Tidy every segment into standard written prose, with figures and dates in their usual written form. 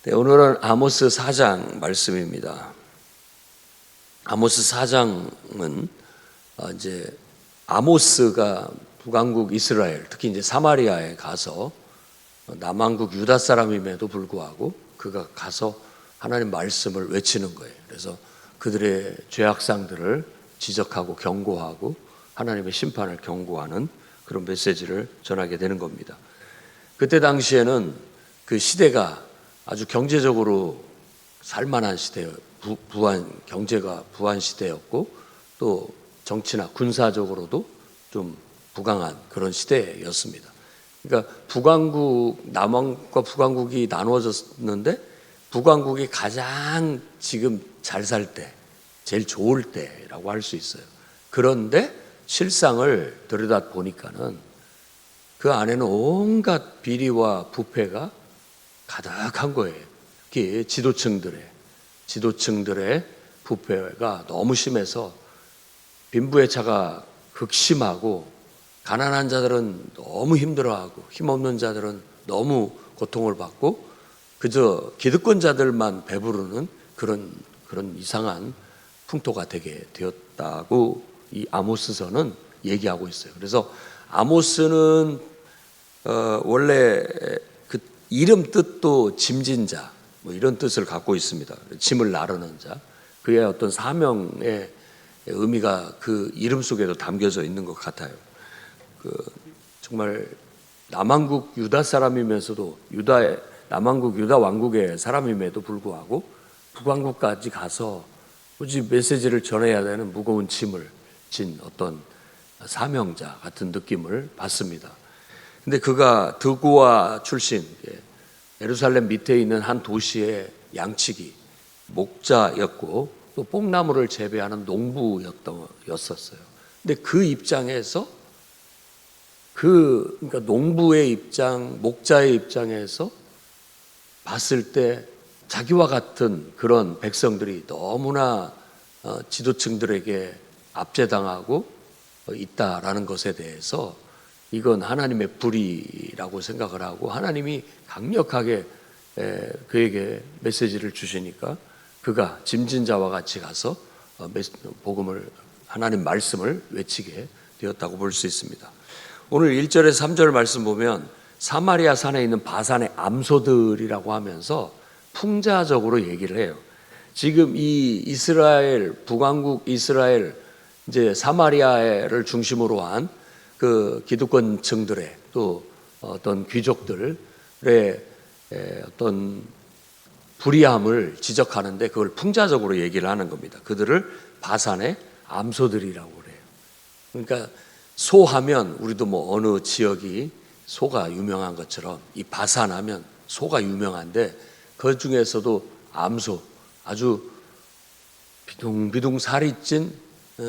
네, 오늘은 아모스 4장 말씀입니다. 아모스 4장은 이제 아모스가 북왕국 이스라엘, 특히 이제 사마리아에 가서 남왕국 유다 사람임에도 불구하고 그가 가서 하나님 말씀을 외치는 거예요. 그래서 그들의 죄악상들을 지적하고 경고하고 하나님의 심판을 경고하는 그런 메시지를 전하게 되는 겁니다. 그때 당시에는 그 시대가 아주 경제적으로 살만한 시대예요. 경제가 부한 시대였고 또 정치나 군사적으로도 좀 부강한 그런 시대였습니다. 그러니까 남왕국과 북왕국이 나누어졌는데 북왕국이 가장 지금 잘 살 때, 제일 좋을 때라고 할 수 있어요. 그런데 실상을 들여다 보니까는 그 안에는 온갖 비리와 부패가 가득한 거예요. 특히 지도층들의 부패가 너무 심해서 빈부의 차가 극심하고 가난한 자들은 너무 힘들어하고 힘없는 자들은 너무 고통을 받고 그저 기득권자들만 배부르는 그런 이상한 풍토가 되게 되었다고 이 아모스서는 얘기하고 있어요. 그래서 아모스는 원래 그 이름 뜻도 짐진 자, 뭐 이런 뜻을 갖고 있습니다. 짐을 나르는 자. 그의 어떤 사명의 의미가 그 이름 속에도 담겨져 있는 것 같아요. 정말 남왕국 유다 사람이면서도 남왕국 유다 왕국의 사람임에도 불구하고 북왕국까지 가서 굳이 메시지를 전해야 되는 무거운 짐을 진 어떤 사명자 같은 느낌을 받습니다. 근데 그가 드고아 출신, 예루살렘 밑에 있는 한 도시의 양치기, 목자였고 또 뽕나무를 재배하는 농부였었어요. 근데 그 입장에서 그러니까 농부의 입장, 목자의 입장에서 봤을 때 자기와 같은 그런 백성들이 너무나 지도층들에게 압제당하고 있다라는 것에 대해서 이건 하나님의 불의라고 생각을 하고 하나님이 강력하게 그에게 메시지를 주시니까 그가 짐진 자와 같이 가서 복음을 하나님 말씀을 외치게 되었다고 볼 수 있습니다. 오늘 1절에서 3절 말씀 보면 사마리아 산에 있는 바산의 암소들이라고 하면서 풍자적으로 얘기를 해요. 지금 이 이스라엘 북왕국 이스라엘 이제 사마리아를 중심으로 한 그 기득권층들의 또 어떤 귀족들의 어떤 불의함을 지적하는데 그걸 풍자적으로 얘기를 하는 겁니다. 그들을 바산의 암소들이라고 그래요. 그러니까 소하면 우리도 뭐 어느 지역이 소가 유명한 것처럼 이 바산하면 소가 유명한데 그 중에서도 암소, 아주 비둥비둥 살이 찐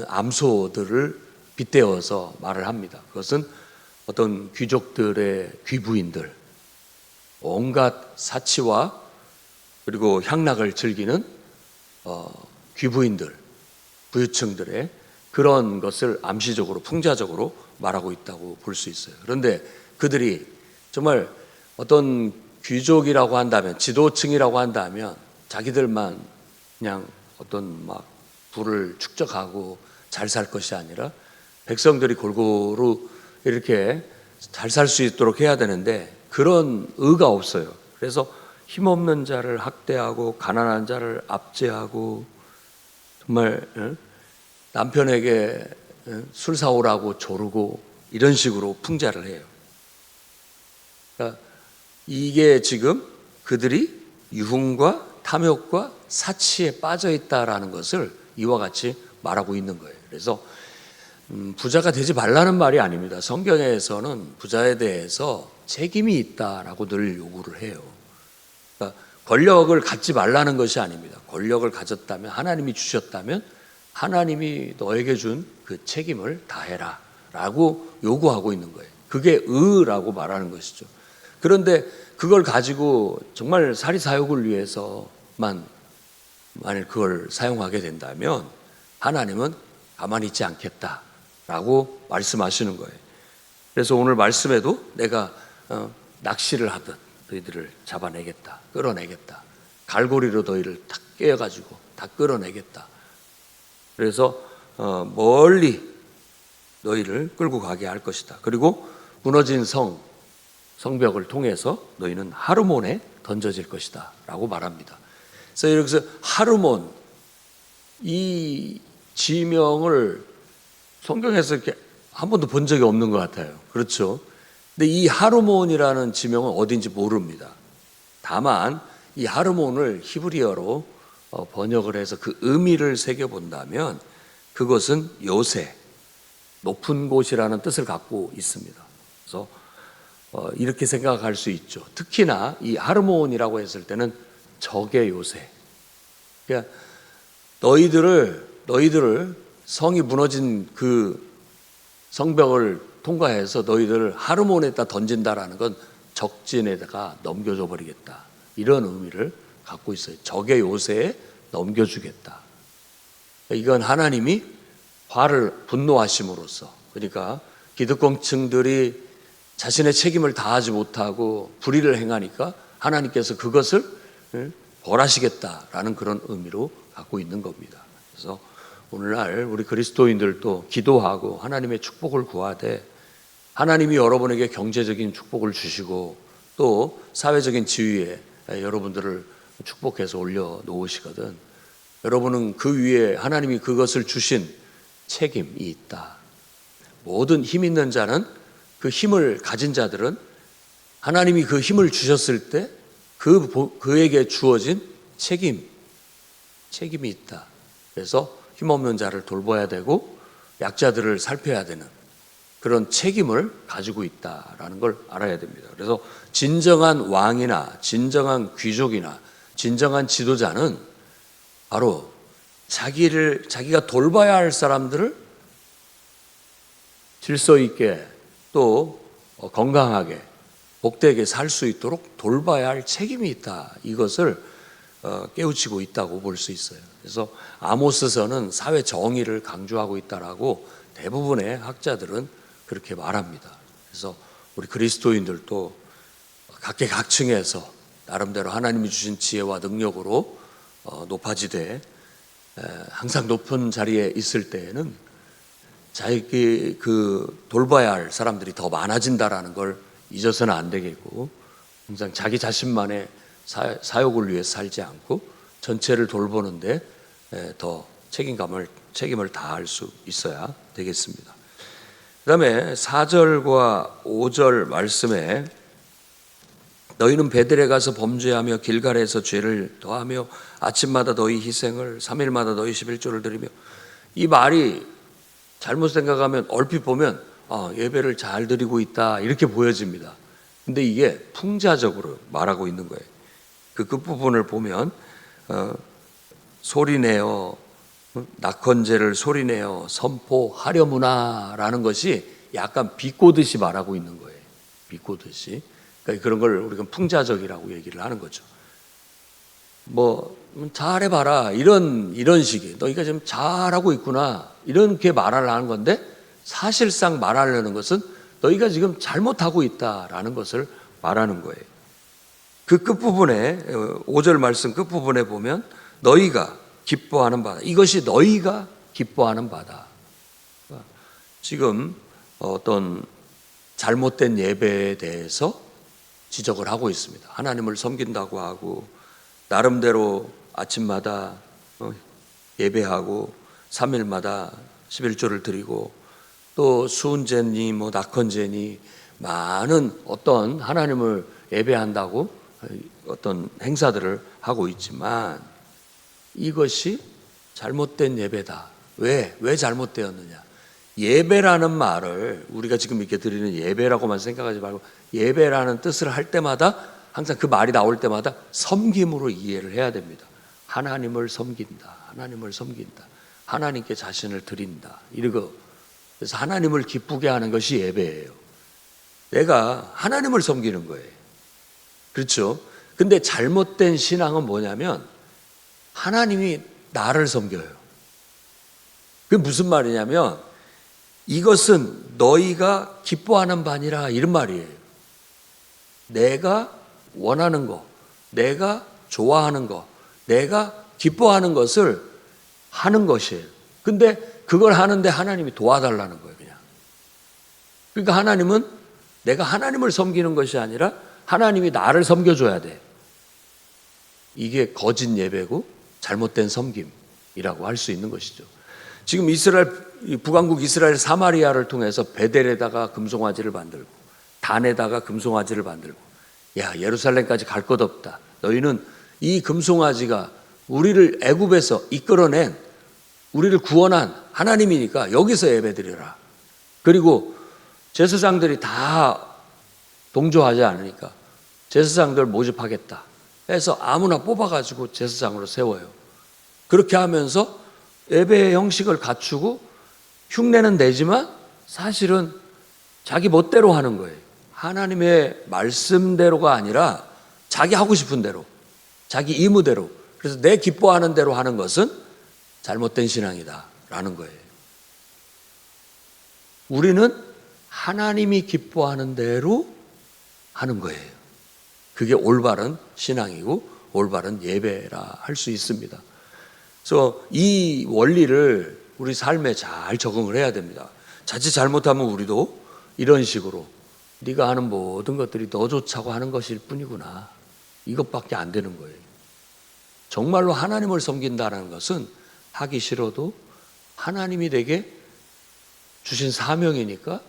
암소들을 빗대어서 말을 합니다. 그것은 어떤 귀족들의 귀부인들, 온갖 사치와 그리고 향락을 즐기는 귀부인들, 부유층들의 그런 것을 암시적으로 풍자적으로 말하고 있다고 볼 수 있어요. 그런데 그들이 정말 어떤 귀족이라고 한다면, 지도층이라고 한다면 자기들만 그냥 어떤 막 부를 축적하고 잘 살 것이 아니라 백성들이 골고루 이렇게 잘 살 수 있도록 해야 되는데 그런 의가 없어요. 그래서 힘없는 자를 학대하고 가난한 자를 압제하고 정말 남편에게 술 사오라고 조르고 이런 식으로 풍자를 해요. 그러니까 이게 지금 그들이 유흥과 탐욕과 사치에 빠져 있다라는 것을 이와 같이 말하고 있는 거예요. 그래서 부자가 되지 말라는 말이 아닙니다. 성경에서는 부자에 대해서 책임이 있다라고 늘 요구를 해요. 그러니까 권력을 갖지 말라는 것이 아닙니다. 권력을 가졌다면 하나님이 주셨다면 하나님이 너에게 준 그 책임을 다해라 라고 요구하고 있는 거예요. 그게 의라고 말하는 것이죠. 그런데 그걸 가지고 정말 사리사욕을 위해서만 만일 그걸 사용하게 된다면 하나님은 가만히 있지 않겠다라고 말씀하시는 거예요. 그래서 오늘 말씀에도 내가 낚시를 하든 너희들을 잡아내겠다, 끌어내겠다. 갈고리로 너희를 탁 깨어가지고 다 끌어내겠다. 그래서 멀리 너희를 끌고 가게 할 것이다. 그리고 무너진 성벽을 통해서 너희는 하르몬에 던져질 것이다 라고 말합니다. 그래서 여기서 하르몬, 이 지명을 성경에서 이렇게 한 번도 본 적이 없는 것 같아요. 그렇죠? 근데 이 하르몬이라는 지명은 어딘지 모릅니다. 다만 이 하르몬을 히브리어로 번역을 해서 그 의미를 새겨본다면 그것은 요새, 높은 곳이라는 뜻을 갖고 있습니다. 그래서 이렇게 생각할 수 있죠. 특히나 이 하르몬이라고 했을 때는 적의 요새. 그러니까 너희들을 성이 무너진 그 성벽을 통과해서 너희들을 하르몬에다 던진다라는 건 적진에다가 넘겨줘 버리겠다. 이런 의미를 갖고 있어요. 적의 요새에 넘겨주겠다. 이건 하나님이 분노하심으로써, 그러니까 기득권층들이 자신의 책임을 다하지 못하고 불의를 행하니까 하나님께서 그것을 벌하시겠다라는 그런 의미로 갖고 있는 겁니다. 그래서 오늘날 우리 그리스도인들도 기도하고 하나님의 축복을 구하되 하나님이 여러분에게 경제적인 축복을 주시고 또 사회적인 지위에 여러분들을 축복해서 올려놓으시거든 여러분은 그 위에 하나님이 그것을 주신 책임이 있다. 모든 힘 있는 자는, 그 힘을 가진 자들은 하나님이 그 힘을 주셨을 때 그에게 주어진 책임이 있다. 그래서 힘없는 자를 돌봐야 되고 약자들을 살펴야 되는 그런 책임을 가지고 있다라는 걸 알아야 됩니다. 그래서 진정한 왕이나 진정한 귀족이나 진정한 지도자는 바로 자기가 돌봐야 할 사람들을 질서 있게 또 건강하게 복되게 살 수 있도록 돌봐야 할 책임이 있다. 이것을 깨우치고 있다고 볼 수 있어요. 그래서 아모스서는 사회 정의를 강조하고 있다라고 대부분의 학자들은 그렇게 말합니다. 그래서 우리 그리스도인들도 각계각층에서 나름대로 하나님이 주신 지혜와 능력으로 높아지되 항상 높은 자리에 있을 때에는 자기 돌봐야 할 사람들이 더 많아진다라는 걸 잊어서는 안 되겠고 항상 자기 자신만의 사욕을 위해 살지 않고 전체를 돌보는데 더 책임을 다할 수 있어야 되겠습니다. 그 다음에 4절과 5절 말씀에 너희는 베들에 가서 범죄하며 길갈에서 죄를 더하며 아침마다 너희 희생을 3일마다 너희 11조를 드리며, 이 말이 잘못 생각하면 얼핏 보면 예배를 잘 드리고 있다 이렇게 보여집니다. 근데 이게 풍자적으로 말하고 있는 거예요. 그 끝부분을 보면 소리내어 낙헌제를 소리내어 선포하려무나라는 것이 약간 비꼬듯이 말하고 있는 거예요. 비꼬듯이. 그러니까 그런 걸 우리가 풍자적이라고 얘기를 하는 거죠. 뭐 잘해봐라 이런 식의, 너희가 지금 잘하고 있구나 이렇게 말을 하는 건데 사실상 말하려는 것은 너희가 지금 잘못하고 있다라는 것을 말하는 거예요. 그 끝부분에 5절 말씀 끝부분에 보면 너희가 기뻐하는 바다, 이것이 너희가 기뻐하는 바다. 지금 어떤 잘못된 예배에 대해서 지적을 하고 있습니다. 하나님을 섬긴다고 하고 나름대로 아침마다 예배하고 3일마다 11조를 드리고 또 수은제니 뭐 낙헌제니 많은 어떤 하나님을 예배한다고 어떤 행사들을 하고 있지만 이것이 잘못된 예배다. 왜 잘못되었느냐? 예배라는 말을 우리가 지금 이렇게 드리는 예배라고만 생각하지 말고 예배라는 뜻을 할 때마다 항상 그 말이 나올 때마다 섬김으로 이해를 해야 됩니다. 하나님을 섬긴다. 하나님께 자신을 드린다. 이러고 그래서 하나님을 기쁘게 하는 것이 예배예요. 내가 하나님을 섬기는 거예요. 그렇죠? 근데 잘못된 신앙은 뭐냐면 하나님이 나를 섬겨요. 그게 무슨 말이냐면 이것은 너희가 기뻐하는 바니라 이런 말이에요. 내가 원하는 거, 내가 좋아하는 거, 내가 기뻐하는 것을 하는 것이에요. 근데 그걸 하는데 하나님이 도와달라는 거예요, 그냥. 그러니까 하나님은 내가 하나님을 섬기는 것이 아니라 하나님이 나를 섬겨줘야 돼. 이게 거짓 예배고 잘못된 섬김이라고 할 수 있는 것이죠. 지금 북왕국 이스라엘 사마리아를 통해서 베델에다가 금송아지를 만들고 단에다가 금송아지를 만들고, 야, 예루살렘까지 갈 것 없다. 너희는 이 금송아지가 우리를 애굽에서 이끌어낸, 우리를 구원한 하나님이니까 여기서 예배드려라. 그리고 제사장들이 다 동조하지 않으니까 제사장들 모집하겠다 해서 아무나 뽑아가지고 제사장으로 세워요. 그렇게 하면서 예배의 형식을 갖추고 흉내는 내지만 사실은 자기 멋대로 하는 거예요. 하나님의 말씀대로가 아니라 자기 하고 싶은 대로, 자기 의무대로, 그래서 내 기뻐하는 대로 하는 것은 잘못된 신앙이다라는 거예요. 우리는 하나님이 기뻐하는 대로 하는 거예요. 그게 올바른 신앙이고 올바른 예배라 할 수 있습니다. 그래서 이 원리를 우리 삶에 잘 적응을 해야 됩니다. 자칫 잘못하면 우리도 이런 식으로 네가 하는 모든 것들이 너 좋자고 하는 것일 뿐이구나, 이것밖에 안 되는 거예요. 정말로 하나님을 섬긴다는 것은 하기 싫어도 하나님이 내게 주신 사명이니까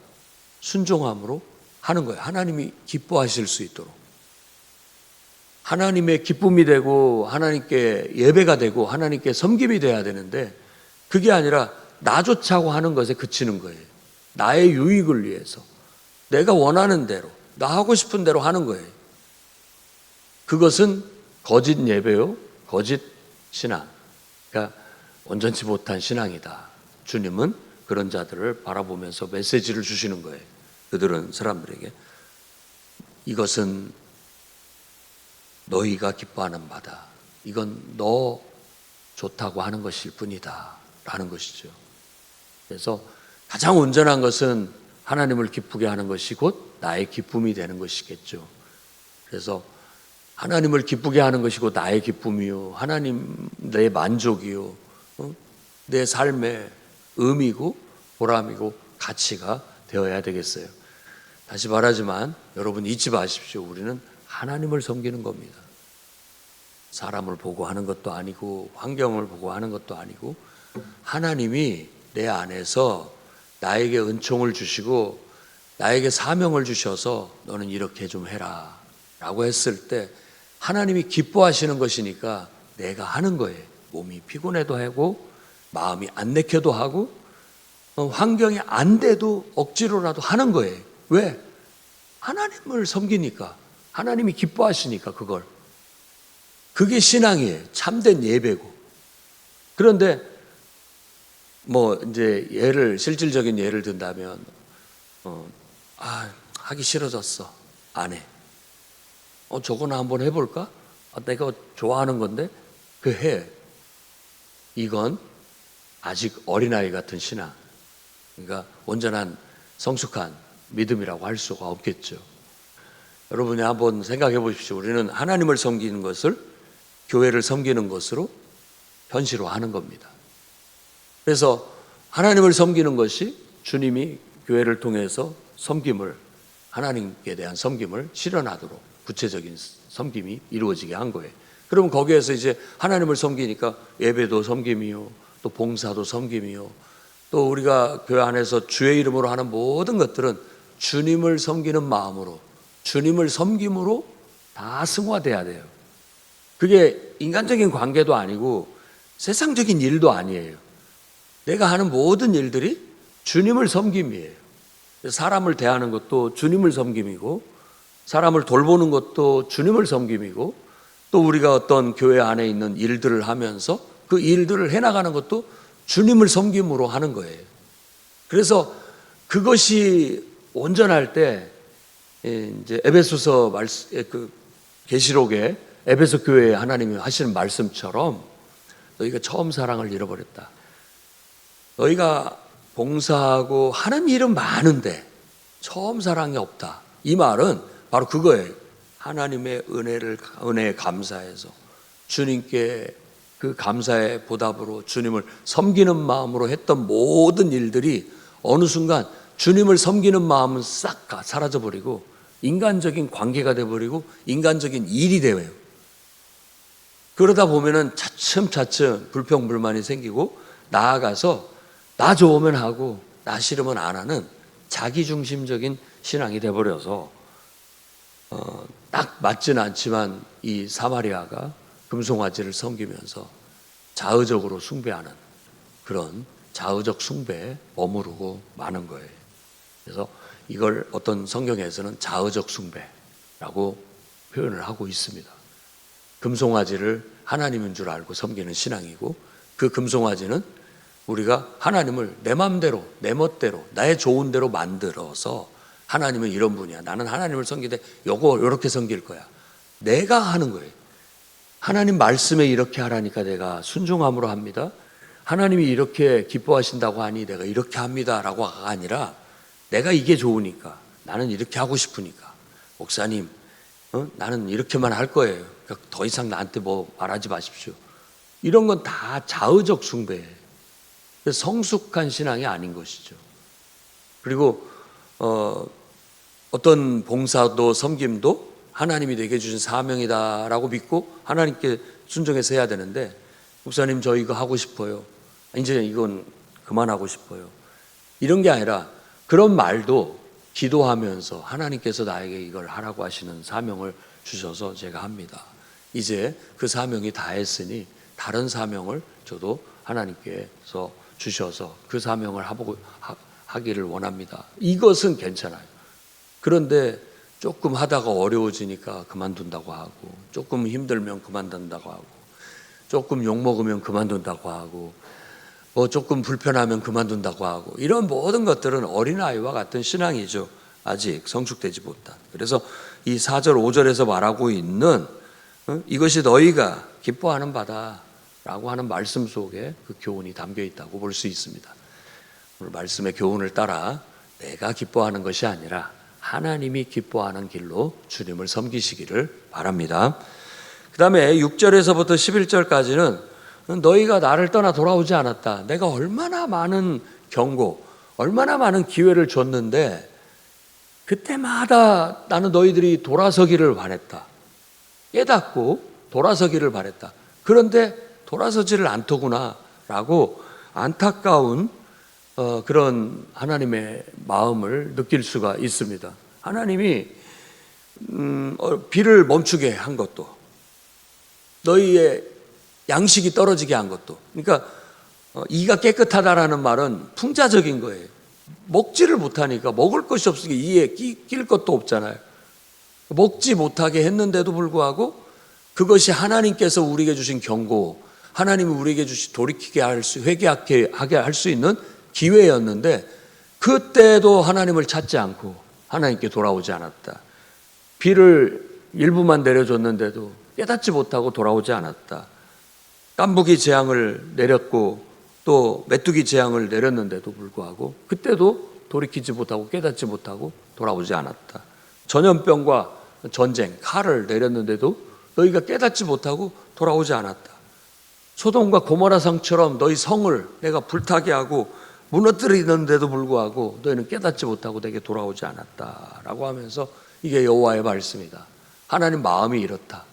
순종함으로 하는 거예요. 하나님이 기뻐하실 수 있도록. 하나님의 기쁨이 되고 하나님께 예배가 되고 하나님께 섬김이 돼야 되는데, 그게 아니라 나 좋자고 하는 것에 그치는 거예요. 나의 유익을 위해서 내가 원하는 대로, 나 하고 싶은 대로 하는 거예요. 그것은 거짓 예배요, 거짓 신앙, 그러니까 온전치 못한 신앙이다. 주님은 그런 자들을 바라보면서 메시지를 주시는 거예요. 그들은 사람들에게 이것은 너희가 기뻐하는 바다, 이건 너 좋다고 하는 것일 뿐이다 라는 것이죠. 그래서 가장 온전한 것은 하나님을 기쁘게 하는 것이 곧 나의 기쁨이 되는 것이겠죠. 그래서 하나님을 기쁘게 하는 것이 곧 나의 기쁨이요, 하나님 내 만족이요, 내 삶의 의미고 보람이고 가치가 되어야 되겠어요. 다시 말하지만 여러분 잊지 마십시오. 우리는 하나님을 섬기는 겁니다. 사람을 보고 하는 것도 아니고 환경을 보고 하는 것도 아니고, 하나님이 내 안에서 나에게 은총을 주시고 나에게 사명을 주셔서 너는 이렇게 좀 해라 라고 했을 때 하나님이 기뻐하시는 것이니까 내가 하는 거예요. 몸이 피곤해도 하고 마음이 안 내켜도 하고 환경이 안 돼도 억지로라도 하는 거예요. 왜? 하나님을 섬기니까, 하나님이 기뻐하시니까. 그게 신앙이에요. 참된 예배고. 그런데 이제 실질적인 예를 든다면 하기 싫어졌어, 안 해. 저거나 한번 해볼까? 내가 좋아하는 건데 해. 이건 아직 어린아이 같은 신앙, 그러니까 온전한 성숙한 믿음이라고 할 수가 없겠죠. 여러분이 한번 생각해 보십시오. 우리는 하나님을 섬기는 것을 교회를 섬기는 것으로 현실화하는 겁니다. 그래서 하나님을 섬기는 것이 주님이 교회를 통해서 하나님께 대한 섬김을 실현하도록 구체적인 섬김이 이루어지게 한 거예요. 그러면 거기에서 이제 하나님을 섬기니까 예배도 섬김이요, 또 봉사도 섬김이요, 또 우리가 교회 안에서 주의 이름으로 하는 모든 것들은 주님을 섬기는 마음으로, 주님을 섬김으로 다 승화돼야 돼요. 그게 인간적인 관계도 아니고 세상적인 일도 아니에요. 내가 하는 모든 일들이 주님을 섬김이에요. 사람을 대하는 것도 주님을 섬김이고, 사람을 돌보는 것도 주님을 섬김이고, 또 우리가 어떤 교회 안에 있는 일들을 하면서 그 일들을 해나가는 것도 주님을 섬김으로 하는 거예요. 그래서 그것이 온전할 때 이제 에베소서 계시록에 에베소 교회에 하나님이 하시는 말씀처럼 너희가 처음 사랑을 잃어버렸다. 너희가 봉사하고 하는 일은 많은데 처음 사랑이 없다. 이 말은 바로 그거예요. 하나님의 은혜에 감사해서 주님께 그 감사의 보답으로 주님을 섬기는 마음으로 했던 모든 일들이 어느 순간 주님을 섬기는 마음은 싹 사라져버리고 인간적인 관계가 돼버리고 인간적인 일이 돼요. 그러다 보면은 차츰차츰 불평불만이 생기고 나아가서 나 좋으면 하고 나 싫으면 안 하는 자기중심적인 신앙이 돼버려서 딱 맞지는 않지만 이 사마리아가 금송아지를 섬기면서 자의적으로 숭배하는 그런 자의적 숭배에 머무르고 마는 거예요. 그래서 이걸 어떤 성경에서는 자의적 숭배라고 표현을 하고 있습니다. 금송아지를 하나님인 줄 알고 섬기는 신앙이고, 그 금송아지는 우리가 하나님을 내 마음대로 내 멋대로 나의 좋은 대로 만들어서 하나님은 이런 분이야, 나는 하나님을 섬기되 요렇게 섬길 거야, 내가 하는 거예요. 하나님 말씀에 이렇게 하라니까 내가 순종함으로 합니다. 하나님이 이렇게 기뻐하신다고 하니 내가 이렇게 합니다 라고가 아니라 내가 이게 좋으니까, 나는 이렇게 하고 싶으니까, 목사님 나는 이렇게만 할 거예요, 그러니까 더 이상 나한테 뭐 말하지 마십시오, 이런 건 다 자의적 숭배예요. 성숙한 신앙이 아닌 것이죠. 그리고 어떤 봉사도 섬김도 하나님이 내게 주신 사명이다라고 믿고 하나님께 순종해서 해야 되는데, 목사님 저 이거 하고 싶어요, 이제 이건 그만하고 싶어요, 이런 게 아니라 그런 말도 기도하면서 하나님께서 나에게 이걸 하라고 하시는 사명을 주셔서 제가 합니다, 이제 그 사명이 다 했으니 다른 사명을 저도 하나님께서 주셔서 그 사명을 하기를 원합니다, 이것은 괜찮아요. 그런데 조금 하다가 어려워지니까 그만둔다고 하고, 조금 힘들면 그만둔다고 하고, 조금 욕먹으면 그만둔다고 하고, 뭐 조금 불편하면 그만둔다고 하고, 이런 모든 것들은 어린아이와 같은 신앙이죠. 아직 성숙되지 못한. 그래서 이 4절 5절에서 말하고 있는 이것이 너희가 기뻐하는 바다 라고 하는 말씀 속에 그 교훈이 담겨 있다고 볼 수 있습니다. 오늘 말씀의 교훈을 따라 내가 기뻐하는 것이 아니라 하나님이 기뻐하는 길로 주님을 섬기시기를 바랍니다. 그 다음에 6절에서부터 11절까지는 너희가 나를 떠나 돌아오지 않았다, 내가 얼마나 많은 경고, 얼마나 많은 기회를 줬는데 그때마다 나는 너희들이 돌아서기를 바랬다, 깨닫고 돌아서기를 바랬다, 그런데 돌아서지를 않더구나 라고 안타까운 그런 하나님의 마음을 느낄 수가 있습니다. 하나님이 비를 멈추게 한 것도, 너희의 양식이 떨어지게 한 것도, 그러니까 이가 깨끗하다라는 말은 풍자적인 거예요. 먹지를 못하니까, 먹을 것이 없으니까 이에 낄 것도 없잖아요. 먹지 못하게 했는데도 불구하고 그것이 하나님께서 우리에게 주신 경고, 하나님이 우리에게 돌이키게 회개하게 할 수 있는 기회였는데, 그때도 하나님을 찾지 않고 하나님께 돌아오지 않았다. 비를 일부만 내려줬는데도 깨닫지 못하고 돌아오지 않았다. 깐부기 재앙을 내렸고 또 메뚜기 재앙을 내렸는데도 불구하고 그때도 돌이키지 못하고 깨닫지 못하고 돌아오지 않았다. 전염병과 전쟁, 칼을 내렸는데도 너희가 깨닫지 못하고 돌아오지 않았다. 소돔과 고모라 성처럼 너희 성을 내가 불타게 하고 무너뜨리는데도 불구하고 너희는 깨닫지 못하고 내게 돌아오지 않았다라고 하면서, 이게 여호와의 말씀이다. 하나님 마음이 이렇다.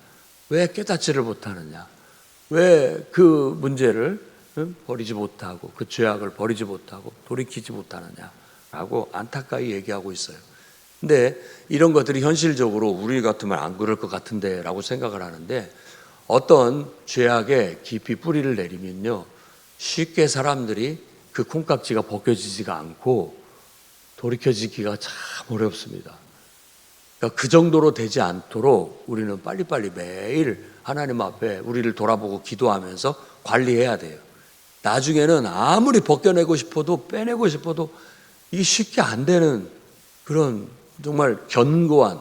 왜 깨닫지를 못하느냐? 왜 그 문제를 버리지 못하고 그 죄악을 버리지 못하고 돌이키지 못하느냐라고 안타까이 얘기하고 있어요. 근데 이런 것들이 현실적으로 우리 같으면 안 그럴 것 같은데 라고 생각을 하는데, 어떤 죄악에 깊이 뿌리를 내리면요, 쉽게 사람들이 그 콩깍지가 벗겨지지가 않고 돌이켜지기가 참 어렵습니다. 그러니까 그 정도로 되지 않도록 우리는 빨리빨리 매일 하나님 앞에 우리를 돌아보고 기도하면서 관리해야 돼요. 나중에는 아무리 벗겨내고 싶어도 빼내고 싶어도 이게 쉽게 안 되는 그런 정말 견고한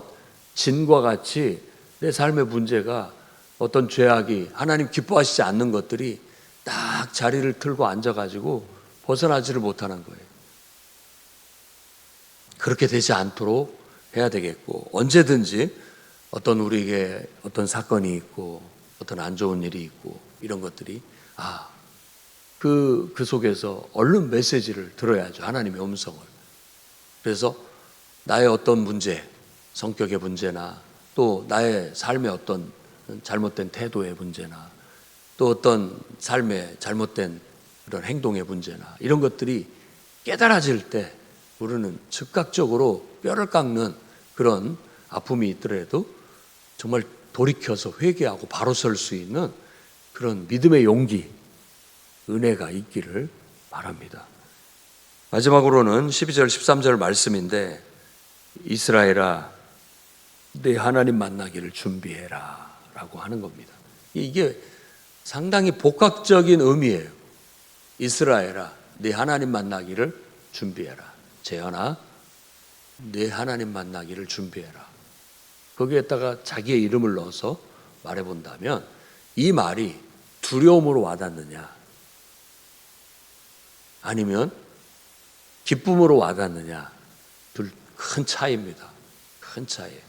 진과 같이 내 삶의 문제가, 어떤 죄악이, 하나님 기뻐하시지 않는 것들이 딱 자리를 틀고 앉아가지고 벗어나지를 못하는 거예요. 그렇게 되지 않도록 해야 되겠고, 언제든지 어떤 우리에게 어떤 사건이 있고 어떤 안 좋은 일이 있고 이런 것들이 그 속에서 얼른 메시지를 들어야죠. 하나님의 음성을. 그래서 나의 어떤 문제, 성격의 문제나 또 나의 삶의 어떤 잘못된 태도의 문제나 또 어떤 삶의 잘못된 그런 행동의 문제나 이런 것들이 깨달아질 때 우리는 즉각적으로 뼈를 깎는 그런 아픔이 있더라도 정말 돌이켜서 회개하고 바로 설 수 있는 그런 믿음의 용기, 은혜가 있기를 바랍니다. 마지막으로는 12절 13절 말씀인데 이스라엘아 내 하나님 만나기를 준비해라 라고 하는 겁니다. 이게 상당히 복합적인 의미예요. 이스라엘아 내 하나님 만나기를 준비해라. 재현아 내 하나님 만나기를 준비해라. 거기에다가 자기의 이름을 넣어서 말해본다면 이 말이 두려움으로 와닿느냐 아니면 기쁨으로 와닿느냐 둘 큰 차이입니다. 큰 차이예요.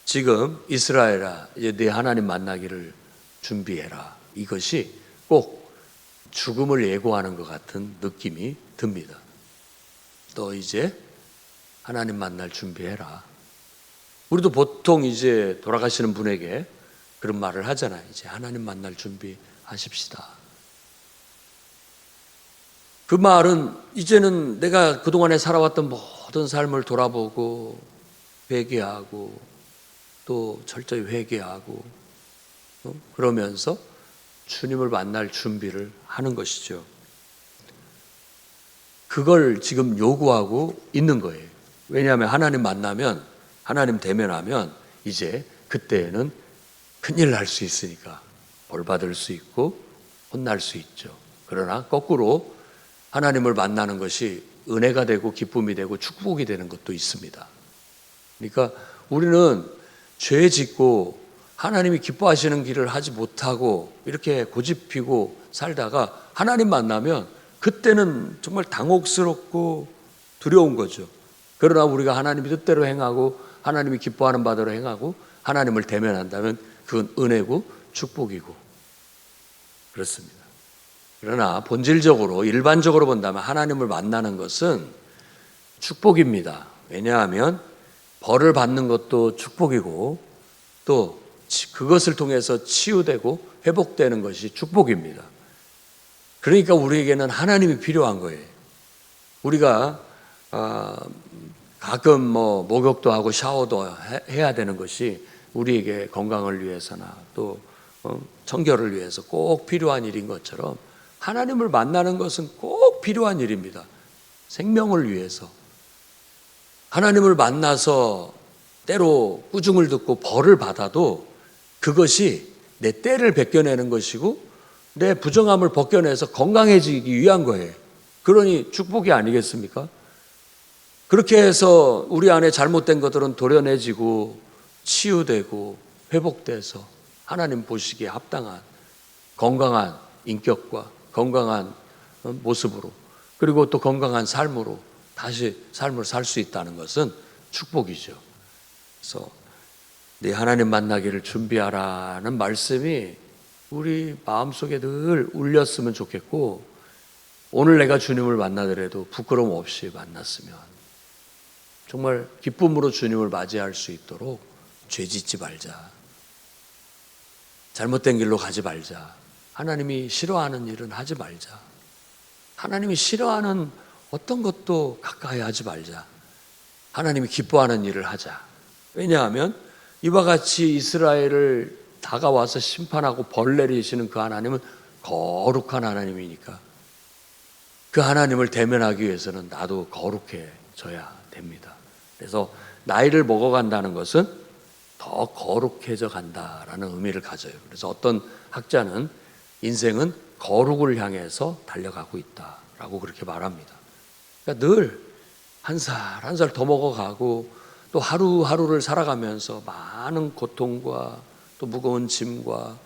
지금 이스라엘아 이제 네 하나님 만나기를 준비해라. 이것이 꼭 죽음을 예고하는 것 같은 느낌이 듭니다. 너 이제 하나님 만날 준비해라. 우리도 보통 이제 돌아가시는 분에게 그런 말을 하잖아요. 이제 하나님 만날 준비하십시다. 그 말은 이제는 내가 그동안에 살아왔던 모든 삶을 돌아보고 회개하고 또 철저히 회개하고 그러면서 주님을 만날 준비를 하는 것이죠. 그걸 지금 요구하고 있는 거예요. 왜냐하면 하나님 만나면 하나님 대면하면 이제 그때에는 큰일 날 수 있으니까 벌 받을 수 있고 혼날 수 있죠. 그러나 거꾸로 하나님을 만나는 것이 은혜가 되고 기쁨이 되고 축복이 되는 것도 있습니다. 그러니까 우리는 죄 짓고 하나님이 기뻐하시는 길을 하지 못하고 이렇게 고집피고 살다가 하나님 만나면 그때는 정말 당혹스럽고 두려운 거죠. 그러나 우리가 하나님의 뜻대로 행하고 하나님이 기뻐하는 바대로 행하고 하나님을 대면한다면 그건 은혜고 축복이고 그렇습니다. 그러나 본질적으로 일반적으로 본다면 하나님을 만나는 것은 축복입니다. 왜냐하면 벌을 받는 것도 축복이고 또 그것을 통해서 치유되고 회복되는 것이 축복입니다. 그러니까 우리에게는 하나님이 필요한 거예요. 우리가 가끔 목욕도 하고 샤워도 해야 되는 것이 우리에게 건강을 위해서나 또 청결을 위해서 꼭 필요한 일인 것처럼 하나님을 만나는 것은 꼭 필요한 일입니다. 생명을 위해서. 하나님을 만나서 때로 꾸중을 듣고 벌을 받아도 그것이 내 때를 벗겨내는 것이고 내 부정함을 벗겨내서 건강해지기 위한 거예요. 그러니 축복이 아니겠습니까? 그렇게 해서 우리 안에 잘못된 것들은 도려내지고 치유되고 회복돼서 하나님 보시기에 합당한 건강한 인격과 건강한 모습으로 그리고 또 건강한 삶으로 다시 삶을 살 수 있다는 것은 축복이죠. 그래서 네 하나님 만나기를 준비하라는 말씀이 우리 마음속에 늘 울렸으면 좋겠고 오늘 내가 주님을 만나더라도 부끄러움 없이 만났으면 정말 기쁨으로 주님을 맞이할 수 있도록 죄 짓지 말자. 잘못된 길로 가지 말자. 하나님이 싫어하는 일은 하지 말자. 하나님이 싫어하는 어떤 것도 가까이 하지 말자. 하나님이 기뻐하는 일을 하자. 왜냐하면 이와 같이 이스라엘을 다가와서 심판하고 벌 내리시는 그 하나님은 거룩한 하나님이니까 그 하나님을 대면하기 위해서는 나도 거룩해져야 됩니다. 그래서 나이를 먹어간다는 것은 더 거룩해져 간다라는 의미를 가져요. 그래서 어떤 학자는 인생은 거룩을 향해서 달려가고 있다라고 그렇게 말합니다. 그러니까 늘 한 살 한 살 더 먹어가고 또 하루하루를 살아가면서 많은 고통과 또 무거운 짐과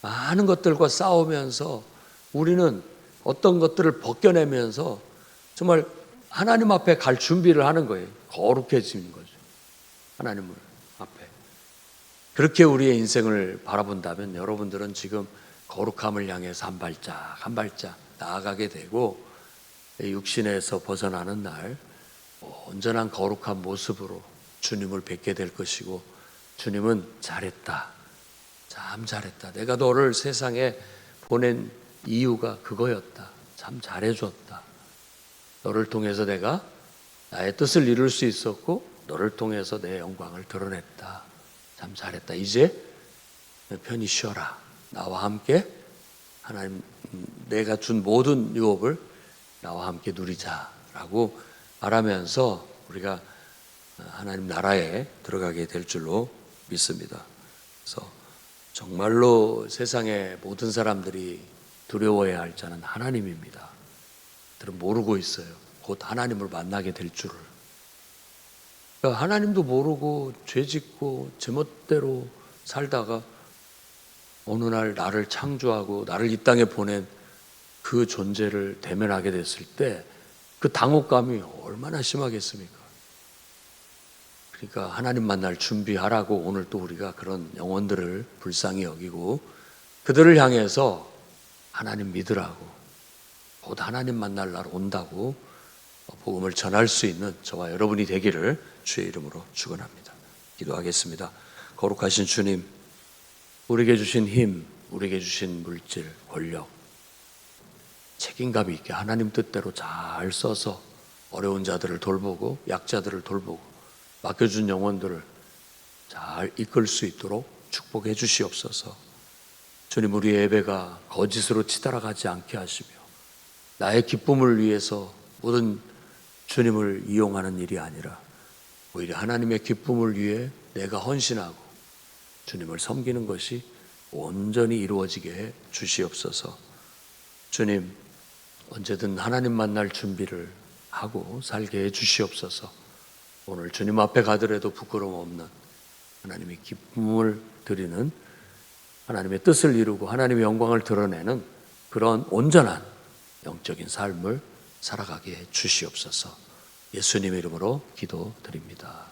많은 것들과 싸우면서 우리는 어떤 것들을 벗겨내면서 정말 하나님 앞에 갈 준비를 하는 거예요. 거룩해지는 거죠. 하나님 앞에. 그렇게 우리의 인생을 바라본다면 여러분들은 지금 거룩함을 향해서 한 발짝 한 발짝 나아가게 되고 육신에서 벗어나는 날 온전한 거룩한 모습으로 주님을 뵙게 될 것이고, 주님은 잘했다, 참 잘했다, 내가 너를 세상에 보낸 이유가 그거였다, 참 잘해줬다, 너를 통해서 내가 나의 뜻을 이룰 수 있었고 너를 통해서 내 영광을 드러냈다, 참 잘했다, 이제 편히 쉬어라, 나와 함께 하나님 내가 준 모든 유업을 나와 함께 누리자라고 말하면서 우리가 하나님 나라에 들어가게 될 줄로 믿습니다. 그래서 정말로 세상의 모든 사람들이 두려워해야 할 자는 하나님입니다. 그들은 모르고 있어요. 곧 하나님을 만나게 될 줄을. 그러니까 하나님도 모르고 죄짓고 제멋대로 살다가 어느 날 나를 창조하고 나를 이 땅에 보낸 그 존재를 대면하게 됐을 때 그 당혹감이 얼마나 심하겠습니까? 그러니까 하나님 만날 준비하라고 오늘 또 우리가 그런 영혼들을 불쌍히 여기고 그들을 향해서 하나님 믿으라고, 곧 하나님 만날 날 온다고 복음을 전할 수 있는 저와 여러분이 되기를 주의 이름으로 축원합니다. 기도하겠습니다. 거룩하신 주님, 우리에게 주신 힘, 우리에게 주신 물질, 권력, 책임감 있게 하나님 뜻대로 잘 써서 어려운 자들을 돌보고 약자들을 돌보고 맡겨준 영혼들을 잘 이끌 수 있도록 축복해 주시옵소서. 주님, 우리의 예배가 거짓으로 치달아가지 않게 하시며 나의 기쁨을 위해서 모든 주님을 이용하는 일이 아니라 오히려 하나님의 기쁨을 위해 내가 헌신하고 주님을 섬기는 것이 온전히 이루어지게 해 주시옵소서. 주님, 언제든 하나님 만날 준비를 하고 살게 해 주시옵소서. 오늘 주님 앞에 가더라도 부끄러움 없는 하나님의 기쁨을 드리는, 하나님의 뜻을 이루고 하나님의 영광을 드러내는 그런 온전한 영적인 삶을 살아가게 해 주시옵소서. 예수님의 이름으로 기도드립니다.